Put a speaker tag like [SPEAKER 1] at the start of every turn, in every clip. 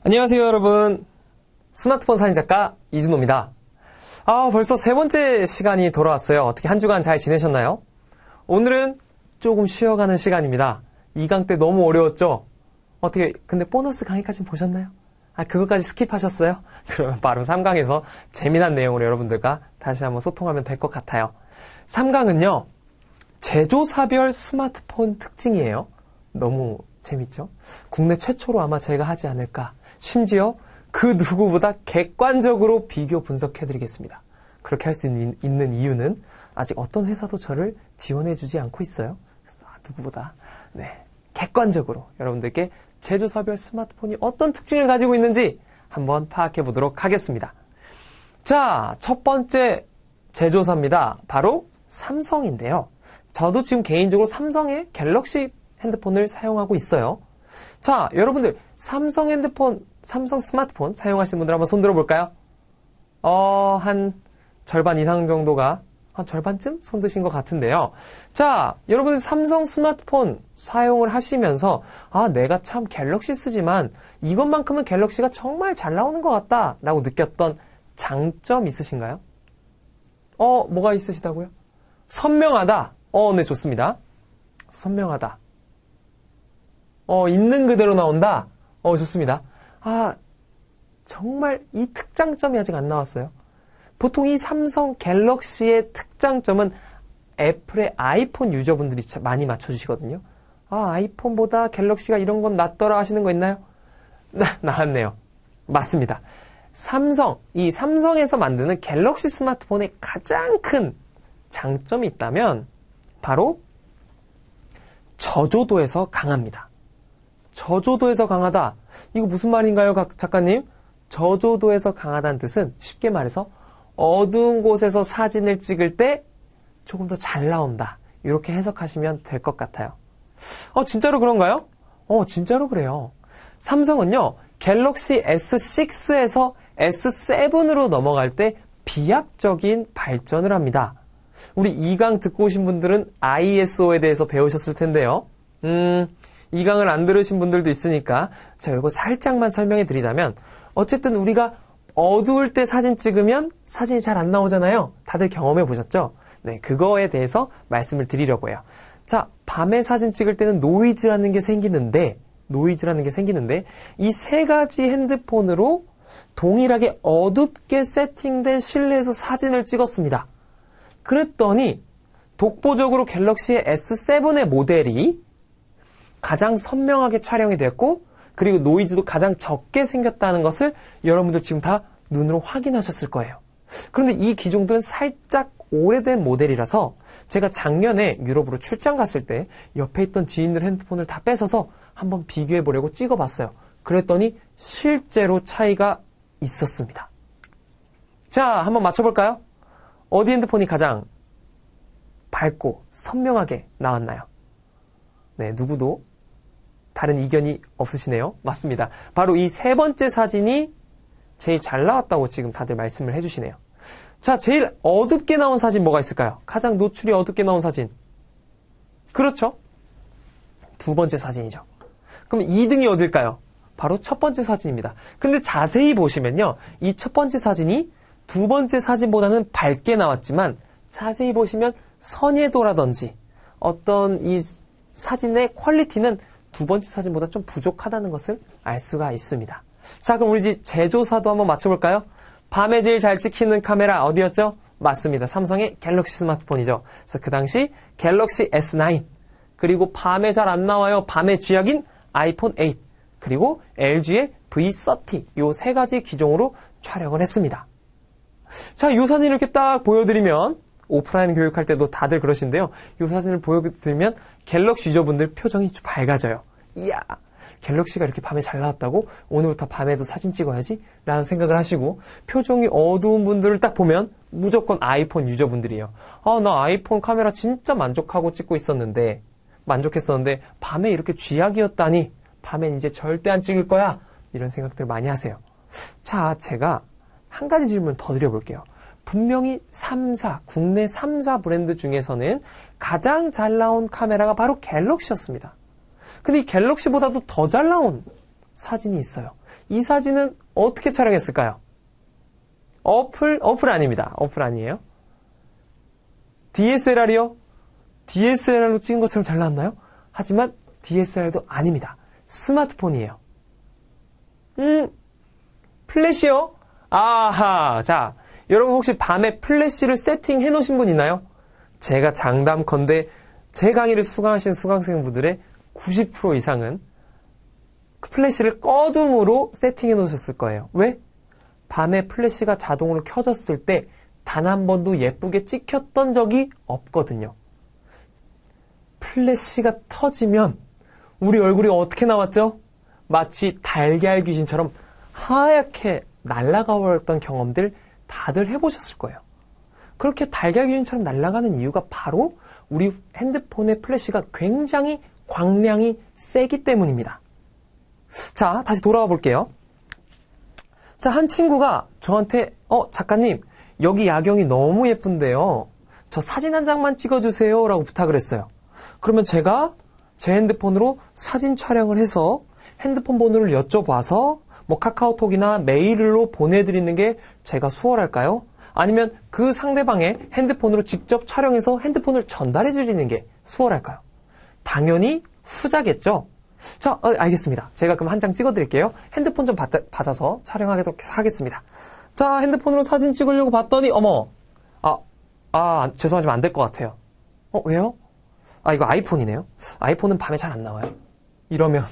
[SPEAKER 1] 안녕하세요 여러분, 스마트폰 사진작가 이준호입니다. 벌써 세 번째 시간이 돌아왔어요. 어떻게 한 주간 잘 지내셨나요? 오늘은 조금 쉬어가는 시간입니다. 2강 때 너무 어려웠죠? 어떻게 근데 보너스 강의까지 보셨나요? 그것까지 스킵하셨어요? 그러면 바로 3강에서 재미난 내용으로 여러분들과 다시 한번 소통하면 될 것 같아요. 3강은요 제조사별 스마트폰 특징이에요. 너무 재밌죠? 국내 최초로 아마 제가 하지 않을까. 심지어 그 누구보다 객관적으로 비교 분석해드리겠습니다. 그렇게 할 수 있는 이유는 아직 어떤 회사도 저를 지원해주지 않고 있어요. 그래서 누구보다 객관적으로 여러분들께 제조사별 스마트폰이 어떤 특징을 가지고 있는지 한번 파악해 보도록 하겠습니다. 자, 첫 번째 제조사입니다. 바로 삼성인데요. 저도 지금 개인적으로 삼성의 갤럭시 핸드폰을 사용하고 있어요. 자, 여러분들 삼성 스마트폰 사용하시는 분들 한번 손 들어볼까요? 한 절반 이상 정도가 한 절반쯤 손 드신 것 같은데요. 자, 여러분들 삼성 스마트폰 사용을 하시면서 내가 참 갤럭시 쓰지만 이것만큼은 갤럭시가 정말 잘 나오는 것 같다 라고 느꼈던 장점 있으신가요? 뭐가 있으시다고요? 선명하다. 네, 좋습니다. 선명하다. 있는 그대로 나온다. 좋습니다. 정말 이 특장점이 아직 안 나왔어요. 보통 이 삼성 갤럭시의 특장점은 애플의 아이폰 유저분들이 많이 맞춰주시거든요. 아이폰보다 갤럭시가 이런 건 낫더라 하시는 거 있나요? 나왔네요. 맞습니다. 이 삼성에서 만드는 갤럭시 스마트폰의 가장 큰 장점이 있다면 바로 저조도에서 강합니다. 저조도에서 강하다. 이거 무슨 말인가요, 작가님? 저조도에서 강하다는 뜻은 쉽게 말해서 어두운 곳에서 사진을 찍을 때 조금 더 잘 나온다. 이렇게 해석하시면 될 것 같아요. 진짜로 그런가요? 진짜로 그래요. 삼성은요, 갤럭시 S6에서 S7으로 넘어갈 때 비약적인 발전을 합니다. 우리 2강 듣고 오신 분들은 ISO에 대해서 배우셨을 텐데요. 2강을 안 들으신 분들도 있으니까 제가 이거 살짝만 설명해 드리자면, 어쨌든 우리가 어두울 때 사진 찍으면 사진이 잘 안 나오잖아요. 다들 경험해 보셨죠? 네, 그거에 대해서 말씀을 드리려고 해요. 자, 밤에 사진 찍을 때는 노이즈라는 게 생기는데 이 세 가지 핸드폰으로 동일하게 어둡게 세팅된 실내에서 사진을 찍었습니다. 그랬더니 독보적으로 갤럭시의 S7의 모델이 가장 선명하게 촬영이 됐고, 그리고 노이즈도 가장 적게 생겼다는 것을 여러분들 지금 다 눈으로 확인하셨을 거예요. 그런데 이 기종들은 살짝 오래된 모델이라서 제가 작년에 유럽으로 출장 갔을 때 옆에 있던 지인들 핸드폰을 다 뺏어서 한번 비교해 보려고 찍어봤어요. 그랬더니 실제로 차이가 있었습니다. 자, 한번 맞춰볼까요? 어디 핸드폰이 가장 밝고 선명하게 나왔나요? 네, 누구도 다른 이견이 없으시네요. 맞습니다. 바로 이 세 번째 사진이 제일 잘 나왔다고 지금 다들 말씀을 해주시네요. 자, 제일 어둡게 나온 사진 뭐가 있을까요? 가장 노출이 어둡게 나온 사진. 그렇죠? 두 번째 사진이죠. 그럼 2등이 어딜까요? 바로 첫 번째 사진입니다. 근데 자세히 보시면요, 이 첫 번째 사진이 두 번째 사진보다는 밝게 나왔지만 자세히 보시면 선예도라든지 어떤 이 사진의 퀄리티는 두 번째 사진보다 좀 부족하다는 것을 알 수가 있습니다. 자, 그럼 우리 제조사도 한번 맞춰볼까요? 밤에 제일 잘 찍히는 카메라 어디였죠? 맞습니다. 삼성의 갤럭시 스마트폰이죠. 그래서 그 당시 갤럭시 S9, 그리고 밤에 잘 안 나와요. 밤의 쥐약인 아이폰 8, 그리고 LG의 V30, 요 세 가지 기종으로 촬영을 했습니다. 자, 이 사진을 이렇게 딱 보여드리면, 오프라인 교육할 때도 다들 그러신데요. 이 사진을 보여드리면 갤럭시 유저분들 표정이 좀 밝아져요. 이야, 갤럭시가 이렇게 밤에 잘 나왔다고? 오늘부터 밤에도 사진 찍어야지? 라는 생각을 하시고, 표정이 어두운 분들을 딱 보면 무조건 아이폰 유저분들이에요. 나 아이폰 카메라 진짜 만족하고 찍고 만족했었는데 밤에 이렇게 쥐약이었다니, 밤엔 이제 절대 안 찍을 거야. 이런 생각들 많이 하세요. 자, 제가 한 가지 질문 더 드려볼게요. 분명히 국내 3사 브랜드 중에서는 가장 잘 나온 카메라가 바로 갤럭시였습니다. 근데 이 갤럭시보다도 더 잘 나온 사진이 있어요. 이 사진은 어떻게 촬영했을까요? 어플 아닙니다. 어플 아니에요. DSLR이요? DSLR로 찍은 것처럼 잘 나왔나요? 하지만 DSLR도 아닙니다. 스마트폰이에요. 플래시요? 아하. 자, 여러분 혹시 밤에 플래시를 세팅해 놓으신 분 있나요? 제가 장담컨대 제 강의를 수강하시는 수강생분들의 90% 이상은 그 플래시를 꺼둠으로 세팅해 놓으셨을 거예요. 왜? 밤에 플래시가 자동으로 켜졌을 때 단 한 번도 예쁘게 찍혔던 적이 없거든요. 플래시가 터지면 우리 얼굴이 어떻게 나왔죠? 마치 달걀 귀신처럼 하얗게 날아가 버렸던 경험들 다들 해보셨을 거예요. 그렇게 달걀 귀신처럼 날아가는 이유가 바로 우리 핸드폰의 플래시가 굉장히 광량이 세기 때문입니다. 자, 다시 돌아와 볼게요. 자, 한 친구가 저한테 작가님, 여기 야경이 너무 예쁜데요. 저 사진 한 장만 찍어주세요 라고 부탁을 했어요. 그러면 제가 제 핸드폰으로 사진 촬영을 해서 핸드폰 번호를 여쭤봐서 뭐 카카오톡이나 메일로 보내드리는 게 제가 수월할까요? 아니면 그 상대방의 핸드폰으로 직접 촬영해서 핸드폰을 전달해드리는 게 수월할까요? 당연히 후자겠죠? 자, 알겠습니다. 제가 그럼 한 장 찍어드릴게요. 핸드폰 좀 받아서 촬영하도록 하겠습니다. 자, 핸드폰으로 사진 찍으려고 봤더니, 죄송하지만 안 될 것 같아요. 왜요? 이거 아이폰이네요. 아이폰은 밤에 잘 안 나와요. 이러면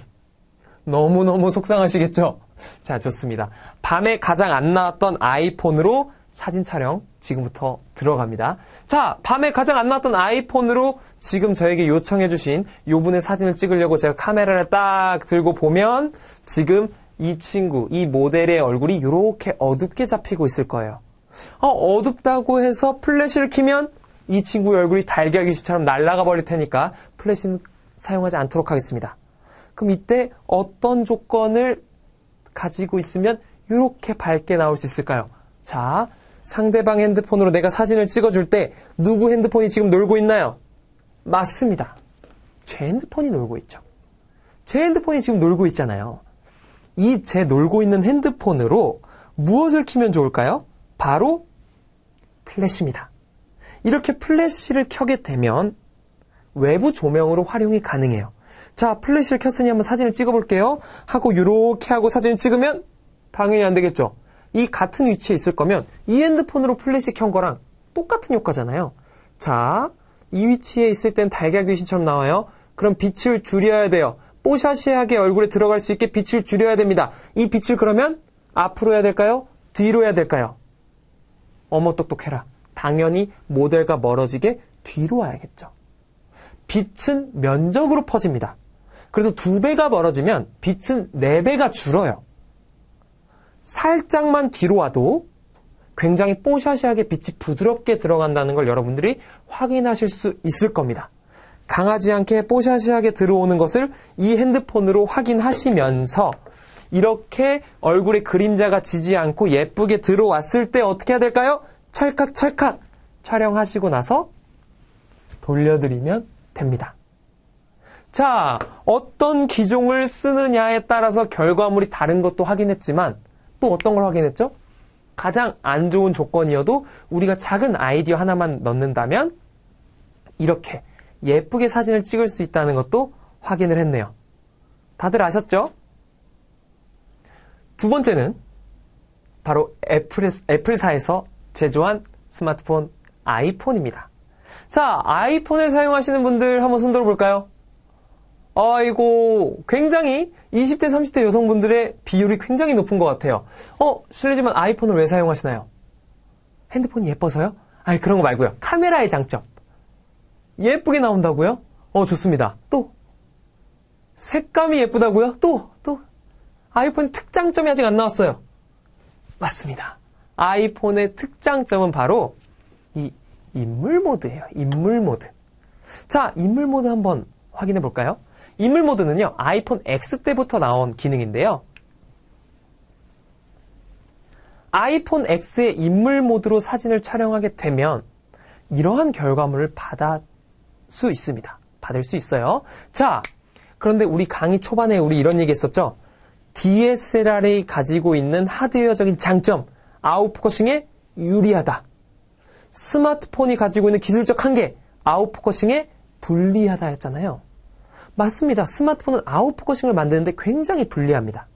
[SPEAKER 1] 너무너무 속상하시겠죠? 자, 좋습니다. 밤에 가장 안 나왔던 아이폰으로 사진 촬영 지금부터 들어갑니다. 자, 밤에 가장 안 나왔던 아이폰으로 지금 저에게 요청해주신 요분의 사진을 찍으려고 제가 카메라를 딱 들고 보면 지금 이 친구, 이 모델의 얼굴이 이렇게 어둡게 잡히고 있을 거예요. 어둡다고 해서 플래시를 켜면 이 친구의 얼굴이 달걀 귀신처럼 날아가 버릴 테니까 플래시는 사용하지 않도록 하겠습니다. 그럼 이때 어떤 조건을 가지고 있으면 이렇게 밝게 나올 수 있을까요? 자, 상대방 핸드폰으로 내가 사진을 찍어줄 때 누구 핸드폰이 지금 놀고 있나요? 맞습니다. 제 핸드폰이 놀고 있죠. 제 핸드폰이 지금 놀고 있잖아요. 이 제 놀고 있는 핸드폰으로 무엇을 켜면 좋을까요? 바로 플래시입니다. 이렇게 플래시를 켜게 되면 외부 조명으로 활용이 가능해요. 자, 플래시를 켰으니 한번 사진을 찍어볼게요. 하고 이렇게 하고 사진을 찍으면 당연히 안 되겠죠. 이 같은 위치에 있을 거면 이 핸드폰으로 플래시 켠 거랑 똑같은 효과잖아요. 자, 이 위치에 있을 땐 달걀 귀신처럼 나와요. 그럼 빛을 줄여야 돼요. 뽀샤시하게 얼굴에 들어갈 수 있게 빛을 줄여야 됩니다. 이 빛을 그러면 앞으로 해야 될까요? 뒤로 해야 될까요? 어머 똑똑해라. 당연히 모델과 멀어지게 뒤로 와야겠죠. 빛은 면적으로 퍼집니다. 그래서 2배가 멀어지면 빛은 4배가 줄어요. 살짝만 뒤로 와도 굉장히 뽀샤시하게 빛이 부드럽게 들어간다는 걸 여러분들이 확인하실 수 있을 겁니다. 강하지 않게 뽀샤시하게 들어오는 것을 이 핸드폰으로 확인하시면서 이렇게 얼굴에 그림자가 지지 않고 예쁘게 들어왔을 때 어떻게 해야 될까요? 찰칵찰칵 촬영하시고 나서 돌려드리면 됩니다. 자, 어떤 기종을 쓰느냐에 따라서 결과물이 다른 것도 확인했지만 또 어떤 걸 확인했죠? 가장 안 좋은 조건이어도 우리가 작은 아이디어 하나만 넣는다면 이렇게 예쁘게 사진을 찍을 수 있다는 것도 확인을 했네요. 다들 아셨죠? 두 번째는 바로 애플사에서 제조한 스마트폰 아이폰입니다. 자, 아이폰을 사용하시는 분들 한번 손 들어볼까요? 아이고, 굉장히 20대, 30대 여성분들의 비율이 굉장히 높은 것 같아요. 실례지만 아이폰을 왜 사용하시나요? 핸드폰이 예뻐서요? 그런 거 말고요. 카메라의 장점. 예쁘게 나온다고요? 좋습니다. 또 색감이 예쁘다고요? 또 아이폰 특장점이 아직 안 나왔어요. 맞습니다. 아이폰의 특장점은 바로 이 인물 모드예요. 인물 모드. 자, 인물 모드 한번 확인해 볼까요? 인물 모드는요, 아이폰 X 때부터 나온 기능인데요. 아이폰 X의 인물 모드로 사진을 촬영하게 되면 이러한 결과물을 받을 수 있어요. 자, 그런데 우리 강의 초반에 우리 이런 얘기 했었죠? DSLR이 가지고 있는 하드웨어적인 장점, 아웃포커싱에 유리하다. 스마트폰이 가지고 있는 기술적 한계, 아웃포커싱에 불리하다 했잖아요. 맞습니다. 스마트폰은 아웃포커싱을 만드는데 굉장히 불리합니다.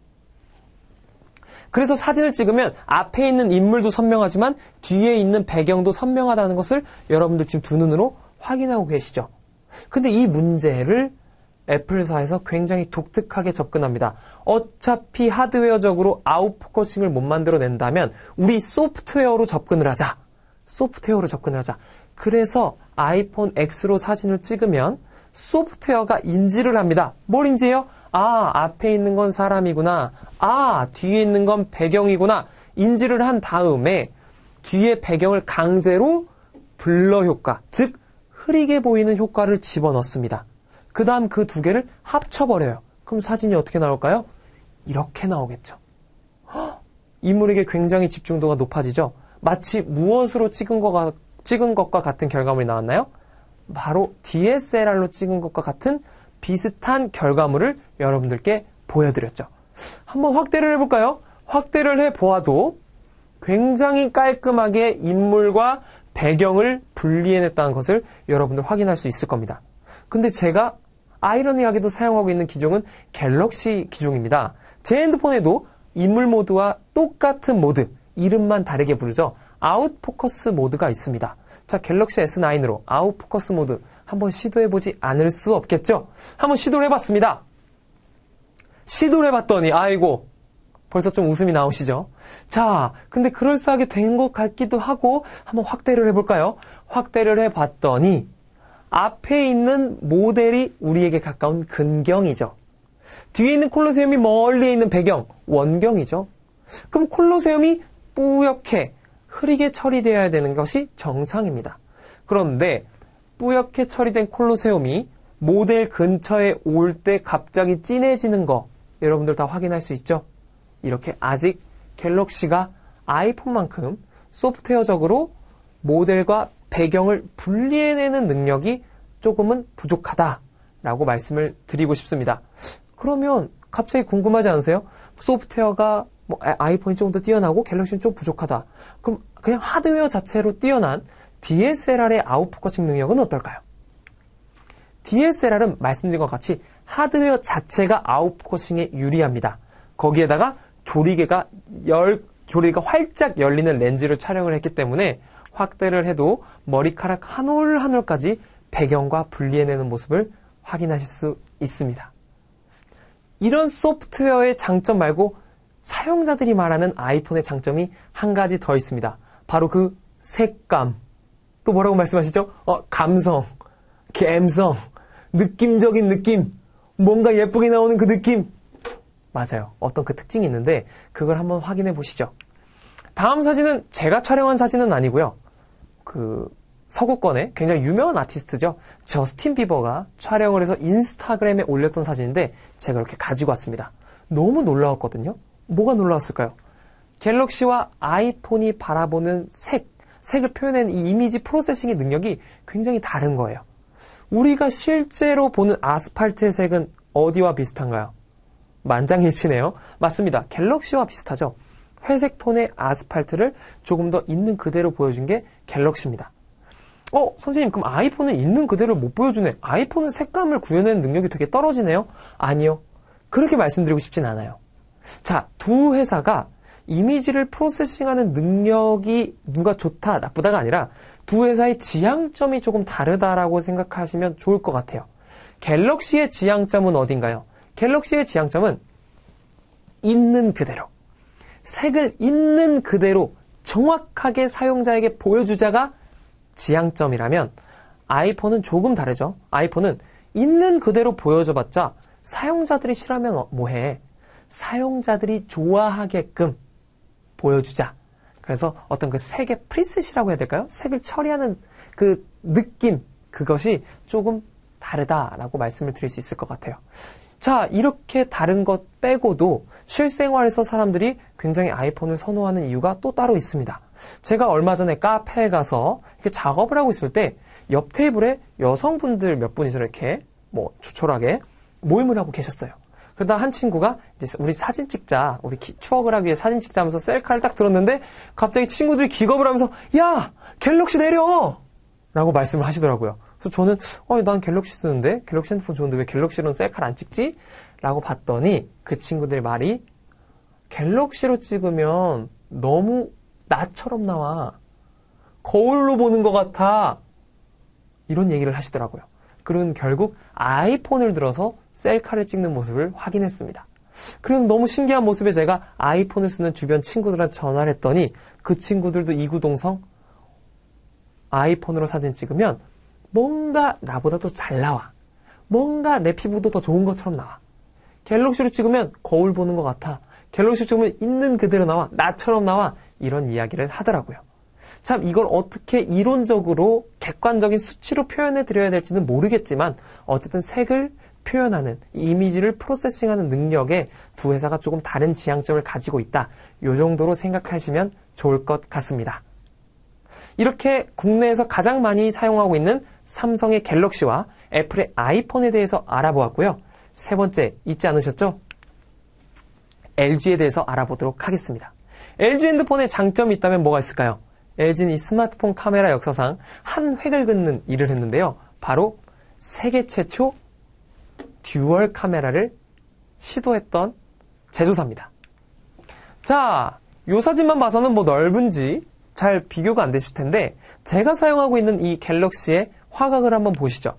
[SPEAKER 1] 그래서 사진을 찍으면 앞에 있는 인물도 선명하지만 뒤에 있는 배경도 선명하다는 것을 여러분들 지금 두 눈으로 확인하고 계시죠. 근데 이 문제를 애플사에서 굉장히 독특하게 접근합니다. 어차피 하드웨어적으로 아웃포커싱을 못 만들어낸다면 우리 소프트웨어로 접근을 하자. 그래서 아이폰 X로 사진을 찍으면 소프트웨어가 인지를 합니다. 뭘 인지해요? 아, 앞에 있는 건 사람이구나. 아, 뒤에 있는 건 배경이구나. 인지를 한 다음에 뒤에 배경을 강제로 블러 효과, 즉 흐리게 보이는 효과를 집어넣습니다. 그 다음 그 두 개를 합쳐버려요. 그럼 사진이 어떻게 나올까요? 이렇게 나오겠죠. 인물에게 굉장히 집중도가 높아지죠. 마치 무엇으로 찍은 것과 같은 결과물이 나왔나요? 바로 DSLR로 찍은 것과 같은 비슷한 결과물을 여러분들께 보여드렸죠. 한번 확대를 해볼까요? 확대를 해보아도 굉장히 깔끔하게 인물과 배경을 분리해냈다는 것을 여러분들 확인할 수 있을 겁니다. 근데 제가 아이러니하게도 사용하고 있는 기종은 갤럭시 기종입니다. 제 핸드폰에도 인물 모드와 똑같은 모드, 이름만 다르게 부르죠. 아웃포커스 모드가 있습니다. 자, 갤럭시 S9으로 아웃포커스 모드 한번 시도해보지 않을 수 없겠죠? 한번 시도를 해봤습니다. 시도를 해봤더니 아이고 벌써 좀 웃음이 나오시죠? 자, 근데 그럴싸하게 된 것 같기도 하고 한번 확대를 해볼까요? 확대를 해봤더니 앞에 있는 모델이 우리에게 가까운 근경이죠. 뒤에 있는 콜로세움이 멀리에 있는 배경, 원경이죠. 그럼 콜로세움이 뿌옇게 흐리게 처리되어야 되는 것이 정상입니다. 그런데 뿌옇게 처리된 콜로세움이 모델 근처에 올 때 갑자기 진해지는 거 여러분들 다 확인할 수 있죠? 이렇게 아직 갤럭시가 아이폰만큼 소프트웨어적으로 모델과 배경을 분리해내는 능력이 조금은 부족하다라고 말씀을 드리고 싶습니다. 그러면 갑자기 궁금하지 않으세요? 소프트웨어가 아이폰이 조금 더 뛰어나고 갤럭시는 좀 부족하다. 그럼 그냥 하드웨어 자체로 뛰어난 DSLR의 아웃포커싱 능력은 어떨까요? DSLR은 말씀드린 것 같이 하드웨어 자체가 아웃포커싱에 유리합니다. 거기에다가 조리개가 활짝 열리는 렌즈로 촬영을 했기 때문에 확대를 해도 머리카락 한 올 한 올까지 배경과 분리해내는 모습을 확인하실 수 있습니다. 이런 소프트웨어의 장점 말고 사용자들이 말하는 아이폰의 장점이 한 가지 더 있습니다. 바로 그 색감. 또 뭐라고 말씀하시죠? 감성, 감성, 느낌적인 느낌, 뭔가 예쁘게 나오는 그 느낌. 맞아요. 어떤 그 특징이 있는데 그걸 한번 확인해 보시죠. 다음 사진은 제가 촬영한 사진은 아니고요. 그 서구권의 굉장히 유명한 아티스트죠. 저스틴 비버가 촬영을 해서 인스타그램에 올렸던 사진인데 제가 이렇게 가지고 왔습니다. 너무 놀라웠거든요. 뭐가 놀라웠을까요? 갤럭시와 아이폰이 바라보는 색을 표현하는 이 이미지 프로세싱의 능력이 굉장히 다른 거예요. 우리가 실제로 보는 아스팔트의 색은 어디와 비슷한가요? 만장일치네요. 맞습니다. 갤럭시와 비슷하죠. 회색 톤의 아스팔트를 조금 더 있는 그대로 보여준 게 갤럭시입니다. 선생님, 그럼 아이폰은 있는 그대로 못 보여주네. 아이폰은 색감을 구현하는 능력이 되게 떨어지네요. 아니요. 그렇게 말씀드리고 싶진 않아요. 자, 두 회사가 이미지를 프로세싱하는 능력이 누가 좋다, 나쁘다가 아니라 두 회사의 지향점이 조금 다르다라고 생각하시면 좋을 것 같아요. 갤럭시의 지향점은 어딘가요? 갤럭시의 지향점은 있는 그대로, 색을 있는 그대로 정확하게 사용자에게 보여주자가 지향점이라면 아이폰은 조금 다르죠. 아이폰은 있는 그대로 보여줘봤자 사용자들이 싫어하면 뭐해? 사용자들이 좋아하게끔 보여주자. 그래서 어떤 그 색의 프리셋이라고 해야 될까요? 색을 처리하는 그 느낌, 그것이 조금 다르다라고 말씀을 드릴 수 있을 것 같아요. 자, 이렇게 다른 것 빼고도 실생활에서 사람들이 굉장히 아이폰을 선호하는 이유가 또 따로 있습니다. 제가 얼마 전에 카페에 가서 이렇게 작업을 하고 있을 때 옆 테이블에 여성분들 몇 분이서 이렇게 조촐하게 모임을 하고 계셨어요. 그러다 한 친구가 이제 우리 사진 찍자, 우리 추억을 하기 위해 사진 찍자 하면서 셀카를 딱 들었는데 갑자기 친구들이 기겁을 하면서 야! 갤럭시 내려! 라고 말씀을 하시더라고요. 그래서 저는 난 갤럭시 쓰는데 갤럭시 핸드폰 좋은데 왜 갤럭시로는 셀카를 안 찍지? 라고 봤더니 그 친구들 말이 갤럭시로 찍으면 너무 나처럼 나와. 거울로 보는 것 같아. 이런 얘기를 하시더라고요. 그리고 결국 아이폰을 들어서 셀카를 찍는 모습을 확인했습니다. 그리고 너무 신기한 모습에 제가 아이폰을 쓰는 주변 친구들한테 전화를 했더니 그 친구들도 이구동성 아이폰으로 사진 찍으면 뭔가 나보다 더 잘 나와. 뭔가 내 피부도 더 좋은 것처럼 나와. 갤럭시로 찍으면 거울 보는 것 같아. 갤럭시로 찍으면 있는 그대로 나와. 나처럼 나와. 이런 이야기를 하더라고요. 참 이걸 어떻게 이론적으로 객관적인 수치로 표현해 드려야 될지는 모르겠지만 어쨌든 색을 표현하는 이미지를 프로세싱하는 능력에 두 회사가 조금 다른 지향점을 가지고 있다. 이 정도로 생각하시면 좋을 것 같습니다. 이렇게 국내에서 가장 많이 사용하고 있는 삼성의 갤럭시와 애플의 아이폰에 대해서 알아보았고요. 세 번째 잊지 않으셨죠? LG에 대해서 알아보도록 하겠습니다. LG 핸드폰의 장점이 있다면 뭐가 있을까요? LG는 이 스마트폰 카메라 역사상 한 획을 긋는 일을 했는데요. 바로 세계 최초 듀얼 카메라를 시도했던 제조사입니다. 자, 이 사진만 봐서는 뭐 넓은지 잘 비교가 안 되실 텐데 제가 사용하고 있는 이 갤럭시의 화각을 한번 보시죠.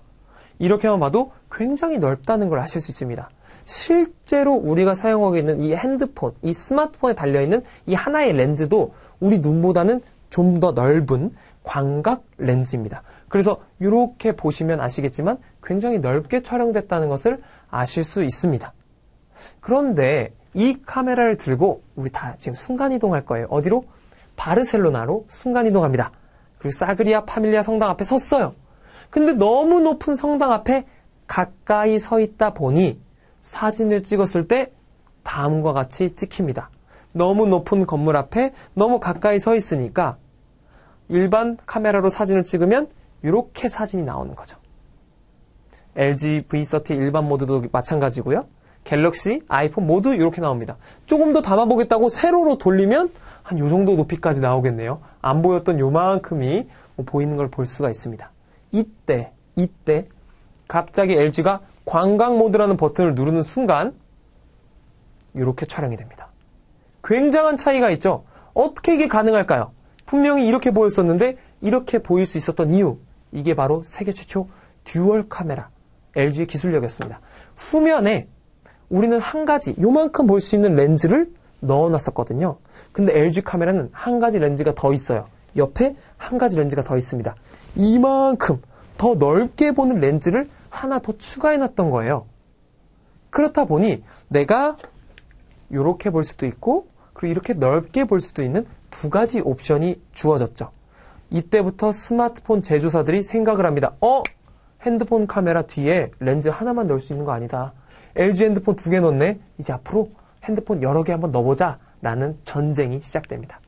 [SPEAKER 1] 이렇게만 봐도 굉장히 넓다는 걸 아실 수 있습니다. 실제로 우리가 사용하고 있는 이 핸드폰, 이 스마트폰에 달려있는 이 하나의 렌즈도 우리 눈보다는 좀 더 넓은 광각 렌즈입니다. 그래서 이렇게 보시면 아시겠지만 굉장히 넓게 촬영됐다는 것을 아실 수 있습니다. 그런데 이 카메라를 들고 우리 다 지금 순간이동할 거예요. 어디로? 바르셀로나로 순간이동합니다. 그리고 사그리아 파밀리아 성당 앞에 섰어요. 근데 너무 높은 성당 앞에 가까이 서 있다 보니 사진을 찍었을 때 다음과 같이 찍힙니다. 너무 높은 건물 앞에 너무 가까이 서 있으니까 일반 카메라로 사진을 찍으면 이렇게 사진이 나오는 거죠. LG V30 일반 모드도 마찬가지고요. 갤럭시, 아이폰 모두 이렇게 나옵니다. 조금 더 담아보겠다고 세로로 돌리면 한 요 정도 높이까지 나오겠네요. 안 보였던 요만큼이 보이는 걸 볼 수가 있습니다. 이때 갑자기 LG가 광각 모드라는 버튼을 누르는 순간 이렇게 촬영이 됩니다. 굉장한 차이가 있죠. 어떻게 이게 가능할까요? 분명히 이렇게 보였었는데 이렇게 보일 수 있었던 이유, 이게 바로 세계 최초 듀얼 카메라 LG의 기술력이었습니다. 후면에 우리는 한 가지 요만큼 볼 수 있는 렌즈를 넣어놨었거든요. 근데 LG 카메라는 한 가지 렌즈가 더 있어요. 옆에 한 가지 렌즈가 더 있습니다. 이만큼 더 넓게 보는 렌즈를 하나 더 추가해놨던 거예요. 그렇다 보니 내가 이렇게 볼 수도 있고 그리고 이렇게 넓게 볼 수도 있는 두 가지 옵션이 주어졌죠. 이때부터 스마트폰 제조사들이 생각을 합니다. 핸드폰 카메라 뒤에 렌즈 하나만 넣을 수 있는 거 아니다. LG 핸드폰 2개 넣네. 이제 앞으로 핸드폰 여러 개 한번 넣어보자 라는 전쟁이 시작됩니다.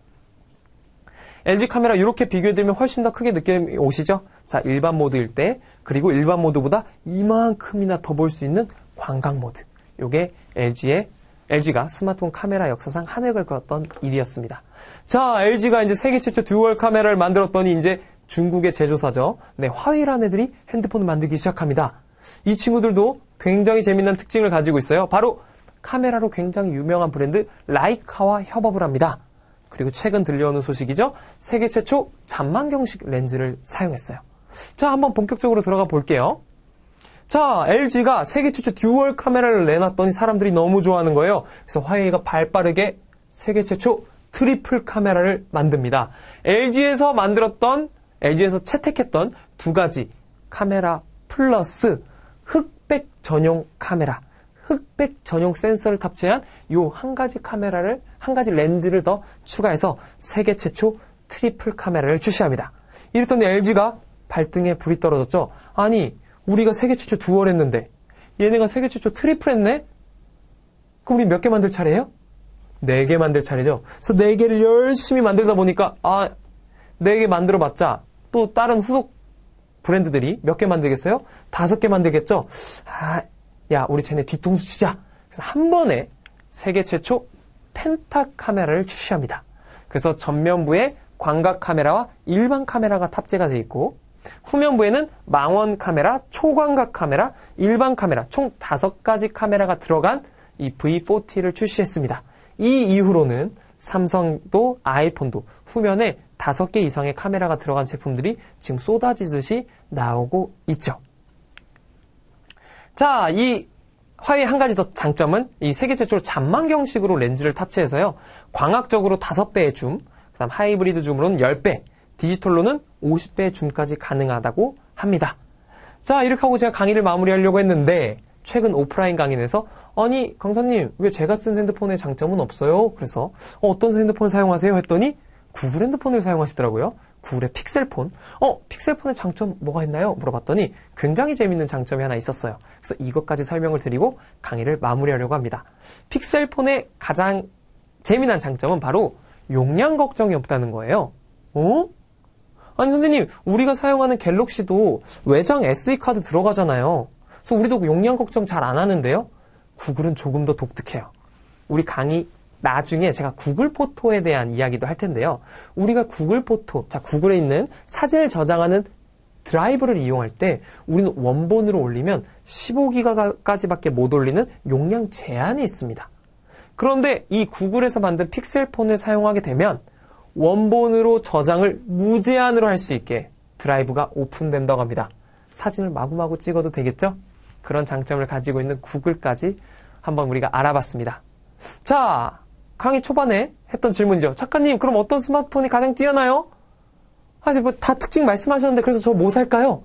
[SPEAKER 1] LG 카메라 이렇게 비교해드리면 훨씬 더 크게 느낌이 오시죠? 자, 일반 모드일 때 그리고 일반 모드보다 이만큼이나 더 볼 수 있는 광각 모드. 요게 LG가 스마트폰 카메라 역사상 한 획을 그었던 일이었습니다. 자, LG가 이제 세계 최초 듀얼 카메라를 만들었더니 이제 중국의 제조사죠. 네, 화웨이라는 애들이 핸드폰을 만들기 시작합니다. 이 친구들도 굉장히 재미난 특징을 가지고 있어요. 바로 카메라로 굉장히 유명한 브랜드 라이카와 협업을 합니다. 그리고 최근 들려오는 소식이죠. 세계 최초 잔망경식 렌즈를 사용했어요. 자, 한번 본격적으로 들어가 볼게요. 자, LG가 세계 최초 듀얼 카메라를 내놨더니 사람들이 너무 좋아하는 거예요. 그래서 화웨이가 발빠르게 세계 최초 트리플 카메라를 만듭니다. LG에서 채택했던 두 가지 카메라 플러스 흑백 전용 카메라, 흑백 전용 센서를 탑재한 요 한 가지 렌즈를 더 추가해서 세계 최초 트리플 카메라를 출시합니다. 이랬더니 LG가 발등에 불이 떨어졌죠. 아니, 우리가 세계 최초 듀얼 했는데 얘네가 세계 최초 트리플 했네? 그럼 우리 몇 개 만들 차례예요? 4개 만들 차례죠. 그래서 4개를 열심히 만들다 보니까 4개 만들어봤자 또 다른 후속 브랜드들이 몇 개 만들겠어요? 5개 만들겠죠? 야, 우리 쟤네 뒤통수 치자. 그래서 한 번에 세계 최초 펜타 카메라를 출시합니다. 그래서 전면부에 광각 카메라와 일반 카메라가 탑재가 되어 있고 후면부에는 망원 카메라, 초광각 카메라, 일반 카메라 총 5가지 카메라가 들어간 이 V40를 출시했습니다. 이 이후로는 삼성도 아이폰도 후면에 5개 이상의 카메라가 들어간 제품들이 지금 쏟아지듯이 나오고 있죠. 자, 이 화웨이 한 가지 더 장점은 이 세계 최초로 잔망경식으로 렌즈를 탑재해서요. 광학적으로 5배의 줌, 그다음 하이브리드 줌으로는 10배, 디지털로는 50배의 줌까지 가능하다고 합니다. 자, 이렇게 하고 제가 강의를 마무리하려고 했는데 최근 오프라인 강의에서 아니 강사님 왜 제가 쓴 핸드폰의 장점은 없어요? 그래서 어떤 핸드폰을 사용하세요? 했더니 구글 핸드폰을 사용하시더라고요. 구글의 픽셀폰. 픽셀폰의 장점 뭐가 있나요? 물어봤더니 굉장히 재밌는 장점이 하나 있었어요. 그래서 이것까지 설명을 드리고 강의를 마무리하려고 합니다. 픽셀폰의 가장 재미난 장점은 바로 용량 걱정이 없다는 거예요. 아니 선생님 우리가 사용하는 갤럭시도 외장 SD카드 들어가잖아요. 그래서 우리도 용량 걱정 잘 안 하는데요. 구글은 조금 더 독특해요. 우리 강의 나중에 제가 구글 포토에 대한 이야기도 할 텐데요. 우리가 구글 포토, 자 구글에 있는 사진을 저장하는 드라이브를 이용할 때 우리는 원본으로 올리면 15기가까지밖에 못 올리는 용량 제한이 있습니다. 그런데 이 구글에서 만든 픽셀폰을 사용하게 되면 원본으로 저장을 무제한으로 할 수 있게 드라이브가 오픈된다고 합니다. 사진을 마구마구 찍어도 되겠죠? 그런 장점을 가지고 있는 구글까지 한번 우리가 알아봤습니다. 자, 강의 초반에 했던 질문이죠. 작가님, 그럼 어떤 스마트폰이 가장 뛰어나요? 아직 뭐 다 특징 말씀하셨는데 그래서 저 뭐 살까요?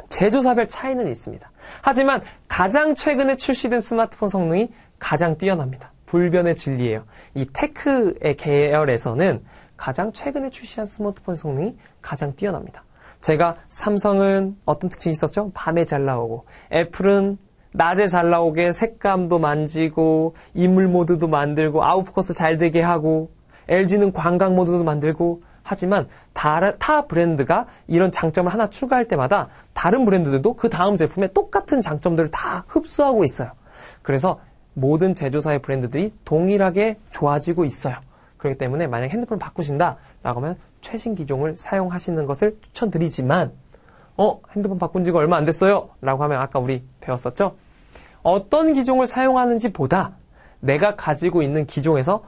[SPEAKER 1] 제조사별 차이는 있습니다. 하지만 가장 최근에 출시된 스마트폰 성능이 가장 뛰어납니다. 불변의 진리예요. 이 테크의 계열에서는 가장 최근에 출시한 스마트폰 성능이 가장 뛰어납니다. 제가 삼성은 어떤 특징이 있었죠? 밤에 잘 나오고 애플은 낮에 잘 나오게 색감도 만지고 인물 모드도 만들고 아웃포커스 잘 되게 하고 LG는 광각 모드도 만들고 하지만 타 브랜드가 이런 장점을 하나 추가할 때마다 다른 브랜드들도 그 다음 제품에 똑같은 장점들을 다 흡수하고 있어요. 그래서 모든 제조사의 브랜드들이 동일하게 좋아지고 있어요. 그렇기 때문에 만약 핸드폰을 바꾸신다라고 하면 최신 기종을 사용하시는 것을 추천드리지만 핸드폰 바꾼 지가 얼마 안 됐어요 라고 하면 아까 우리 배웠었죠? 어떤 기종을 사용하는지 보다 내가 가지고 있는 기종에서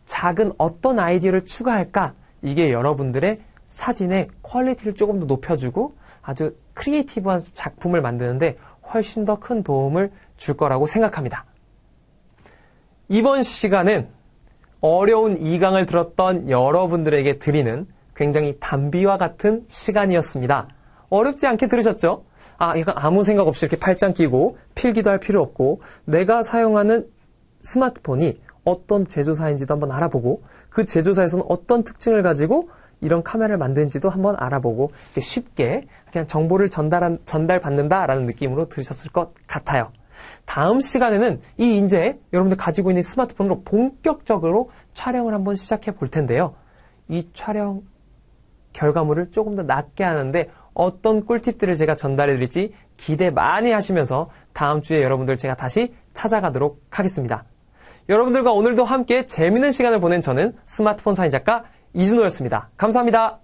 [SPEAKER 1] 작은 어떤 아이디어를 추가할까 이게 여러분들의 사진의 퀄리티를 조금 더 높여주고 아주 크리에이티브한 작품을 만드는데 훨씬 더 큰 도움을 줄 거라고 생각합니다. 이번 시간은 어려운 2강을 들었던 여러분들에게 드리는 굉장히 단비와 같은 시간이었습니다. 어렵지 않게 들으셨죠? 약간 아무 생각 없이 이렇게 팔짱 끼고 필기도 할 필요 없고 내가 사용하는 스마트폰이 어떤 제조사인지도 한번 알아보고 그 제조사에서는 어떤 특징을 가지고 이런 카메라를 만드는지도 한번 알아보고 쉽게 그냥 정보를 전달받는다라는 느낌으로 들으셨을 것 같아요. 다음 시간에는 이제 여러분들 가지고 있는 스마트폰으로 본격적으로 촬영을 한번 시작해 볼 텐데요. 이 촬영 결과물을 조금 더 낫게 하는데 어떤 꿀팁들을 제가 전달해 드릴지 기대 많이 하시면서 다음 주에 여러분들 제가 다시 찾아가도록 하겠습니다. 여러분들과 오늘도 함께 재미있는 시간을 보낸 저는 스마트폰 사진 작가 이준호였습니다. 감사합니다.